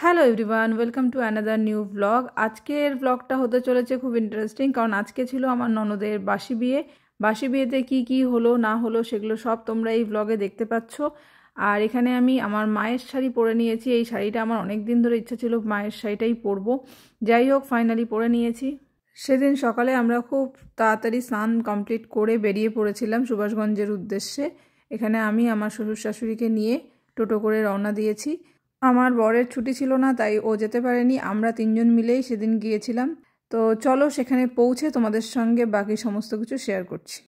Hello everyone, welcome to another new blog. আজকের ব্লগটা হতে চলেছে খুব ইন্টারেস্টিং, কারণ আজকে ছিল আমার ননদের বাসি বিয়ে। বাসি বিয়েতে কি হলো না হলো সেগুলো সব তোমরা এই ব্লগে দেখতে পাচ্ছ। আর এখানে আমি আমার মায়ের শাড়ি পরে নিয়েছি। এই শাড়িটা আমার অনেক দিন ধরে ইচ্ছা ছিল মায়ের শাড়িটাই পরবো। যাই হোক, ফাইনালি পরে নিয়েছি। সেদিন সকালে আমরা খুব তাড়াতাড়ি স্নান কমপ্লিট করে বেরিয়ে পড়েছিলাম সুভাষগঞ্জের উদ্দেশ্যে। এখানে আমি আমার শ্বশুর শাশুড়িকে নিয়ে টোটো করে রওনা দিয়েছি। আমার বরের ছুটি ছিল না, তাই ও যেতে পারেনি। আমরা তিনজন মিলেই সেদিন গিয়েছিলাম। তো চলো সেখানে পৌঁছে তোমাদের সঙ্গে বাকি সমস্ত কিছু শেয়ার করছি।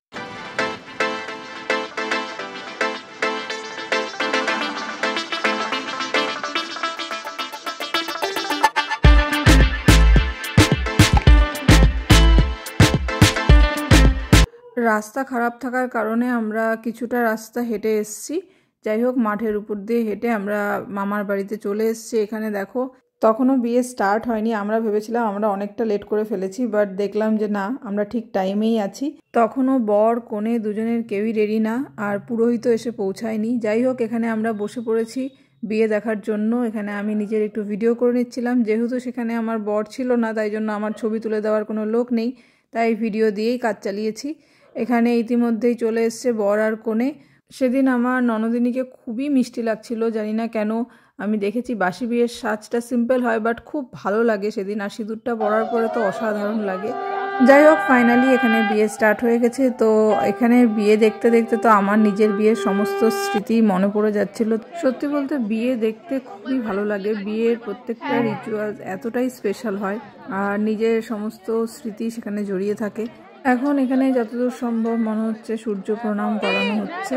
রাস্তা খারাপ থাকার কারণে আমরা কিছুটা রাস্তা হেঁটে এসেছি। যাই হোক, মাঠের উপর দিয়ে হেঁটে আমরা মামার বাড়িতে চলে এসেছি। এখানে দেখো, তখনও বিয়ে স্টার্ট হয়নি। আমরা ভেবেছিলাম আমরা অনেকটা লেট করে ফেলেছি, বাট দেখলাম যে না, আমরা ঠিক টাইমেই আছি। তখনও বর কনে দুজনের কেউই রেডি না, আর পুরোহিতও এসে পৌঁছায়নি। যাই হোক, এখানে আমরা বসে পড়েছি বিয়ে দেখার জন্য। এখানে আমি নিজের একটু ভিডিও করে নিচ্ছিলাম, যেহেতু সেখানে আমার বর ছিল না, তাই জন্য আমার ছবি তুলে দেওয়ার কোনো লোক নেই, তাই ভিডিও দিয়েই কাজ চালিয়েছি। এখানে ইতিমধ্যেই চলে এসছে বর আর কনে। সেদিন আমার ননদিনীকে খুবই মিষ্টি লাগছিল, জানি না কেন। আমি দেখেছি বাসি বিয়ের সাজটা সিম্পল হয়, বাট খুব ভালো লাগে সেদিন, আর সিঁদুরটা পরার পরে তো অসাধারণ লাগে। যাই হোক, ফাইনালি এখানে বিয়ে স্টার্ট হয়ে গেছে। তো এখানে বিয়ে দেখতে দেখতে তো আমার নিজের বিয়ের সমস্ত স্মৃতি মনে পড়ে যাচ্ছিল। সত্যি বলতে বিয়ে দেখতে খুবই ভালো লাগে। বিয়ের প্রত্যেকটা রিচুয়াল এতটাই স্পেশাল হয়, আর নিজের সমস্ত স্মৃতি সেখানে জড়িয়ে থাকে। এখন এখানে যতদূর সম্ভব মনে হচ্ছে সূর্য প্রণাম করানো হচ্ছে,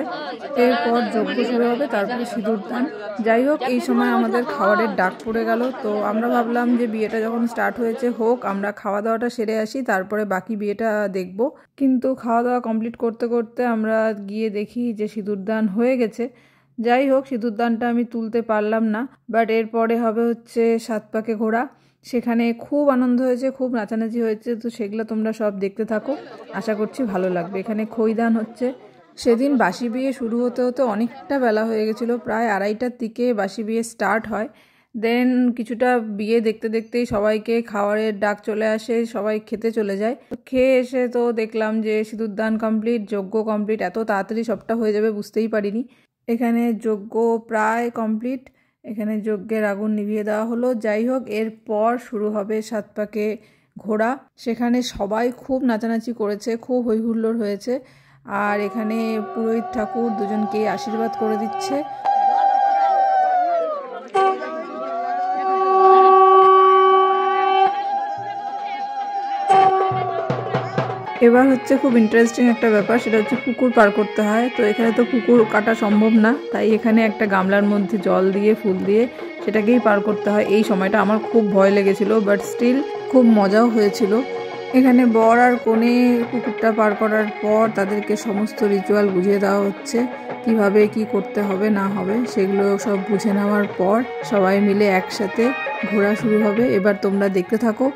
এরপর যজ্ঞ শুরু হবে, তারপরে সিঁদুর দান। যাই হোক, এই সময় আমাদের খাবারের ডাক পড়ে গেল। তো আমরা ভাবলাম যে বিয়েটা যখন স্টার্ট হয়েছে হোক, আমরা খাওয়া দাওয়াটা সেরে আসি, তারপরে বাকি বিয়েটা দেখব। কিন্তু খাওয়া দাওয়া কমপ্লিট করতে করতে আমরা গিয়ে দেখি যে সিঁদুর দান হয়ে গেছে। যাই হোক, সিঁদুর দানটা আমি তুলতে পারলাম না, বাট এরপরে হবে হচ্ছে 7 পাকে ঘোরা। সেখানে খুব আনন্দ হয়েছে, খুব নাচানাচি হয়েছে। তো সেগুলো তোমরা সব দেখতে থাকো, আশা করছি ভালো লাগবে। এখানে খৈদান হচ্ছে। সেদিন বাসি বিয়ে শুরু হতে হতে অনেকটা বেলা হয়ে গেছিলো, প্রায় 2:30টার দিকে বাসি বিয়ে স্টার্ট হয়। দেন কিছুটা বিয়ে দেখতে দেখতেই সবাইকে খাবারের ডাক চলে আসে, সবাই খেতে চলে যায়। খেয়ে এসে তো দেখলাম যে সিঁদুরদান কমপ্লিট, যজ্ঞ কমপ্লিট। এত তাড়াতাড়ি সবটা হয়ে যাবে বুঝতেই পারিনি। এখানে যজ্ঞ প্রায় কমপ্লিট। এখানে যজ্ঞের আগুন নিভিয়ে দেওয়া হলো। যাই হোক, এরপর শুরু হবে 7 পাকে ঘোরা। সেখানে সবাই খুব নাচানাচি করেছে, খুব হইহুল্লোড় হয়েছে। আর এখানে পুরোহিত ঠাকুর দুজনকে আশীর্বাদ করে দিচ্ছে। এবার হচ্ছে খুব ইন্টারেস্টিং একটা ব্যাপার, সেটা হচ্ছে পুকুর পার করতে হয়। তো এখানে তো পুকুর কাটা সম্ভব না, তাই এখানে একটা গামলার মধ্যে জল দিয়ে ফুল দিয়ে সেটাকেই পার করতে হয়। এই সময়টা আমার খুব ভয় লেগেছিল, বাট স্টিল খুব মজাও হয়েছিল। এখানে বর আর কনে পুকুরটা পার করার পর তাদেরকে সমস্ত রিচুয়াল বুঝিয়ে দেওয়া হচ্ছে, কিভাবে কি করতে হবে না হবে সেগুলো সব বুঝে নেওয়ার পর সবাই মিলে একসাথে ঘোরা শুরু হবে। এবার তোমরা দেখতে থাকো।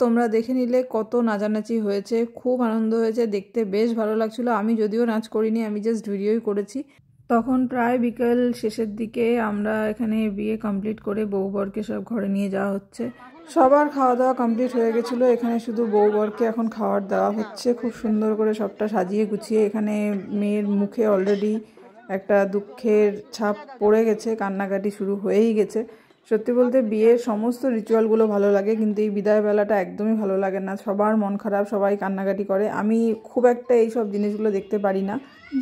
তোমরা দেখে নিলে কত নাচানাচি হয়েছে, খুব আনন্দ হয়েছে, দেখতে বেশ ভালো লাগছিলো। আমি যদিও নাচ করিনি, আমি জাস্ট ভিডিওই করেছি। তখন প্রায় বিকেল শেষের দিকে আমরা এখানে বিয়ে কমপ্লিট করে বউ বরকে সব ঘরে নিয়ে যাওয়া হচ্ছে। সবার খাওয়া দাওয়া কমপ্লিট হয়ে গেছিলো, এখানে শুধু বউ বরকে এখন খাবার দেওয়া হচ্ছে। খুব সুন্দর করে সবটা সাজিয়ে গুছিয়ে, এখানে মেয়ের মুখে অলরেডি একটা দুঃখের ছাপ পড়ে গেছে, কান্নাকাটি শুরু হয়েই গেছে। সত্যি বলতে বিয়ের সমস্ত রিচুয়ালগুলো ভালো লাগে, কিন্তু এই বিদায়বেলাটা একদমই ভালো লাগে না। সবার মন খারাপ, সবাই কান্নাকাটি করে। আমি খুব একটা এইসব জিনিসগুলো দেখতে পারি না।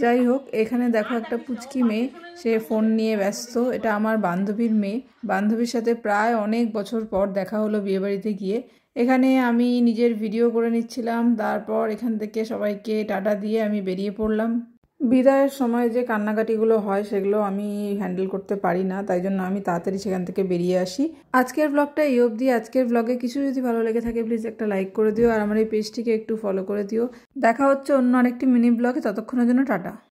যাই হোক, এখানে দেখো একটা পুচকি মেয়ে, সে ফোন নিয়ে ব্যস্ত। এটা আমার বান্ধবীর মেয়ে। বান্ধবীর সাথে প্রায় অনেক বছর পর দেখা হলো বিয়েবাড়িতে গিয়ে। এখানে আমি নিজের ভিডিও করে নিচ্ছিলাম, তারপর এখান থেকে সবাইকে টাটা দিয়ে আমি বেরিয়ে পড়লাম। বিদায়ের সময় যে কান্নাকাটিগুলো হয় সেগুলো আমি হ্যান্ডেল করতে পারি না, তাই জন্য আমি তাড়াতাড়ি সেখান থেকে বেরিয়ে আসি। আজকের ব্লগটা এই অবধি। আজকের ব্লগে কিছু যদি ভালো লেগে থাকে প্লিজ একটা লাইক করে দিও, আর আমার এই পেজটিকে একটু ফলো করে দিও। দেখা হচ্ছে অন্য আরেকটি মিনি ব্লগে, ততক্ষণের জন্য টাটা।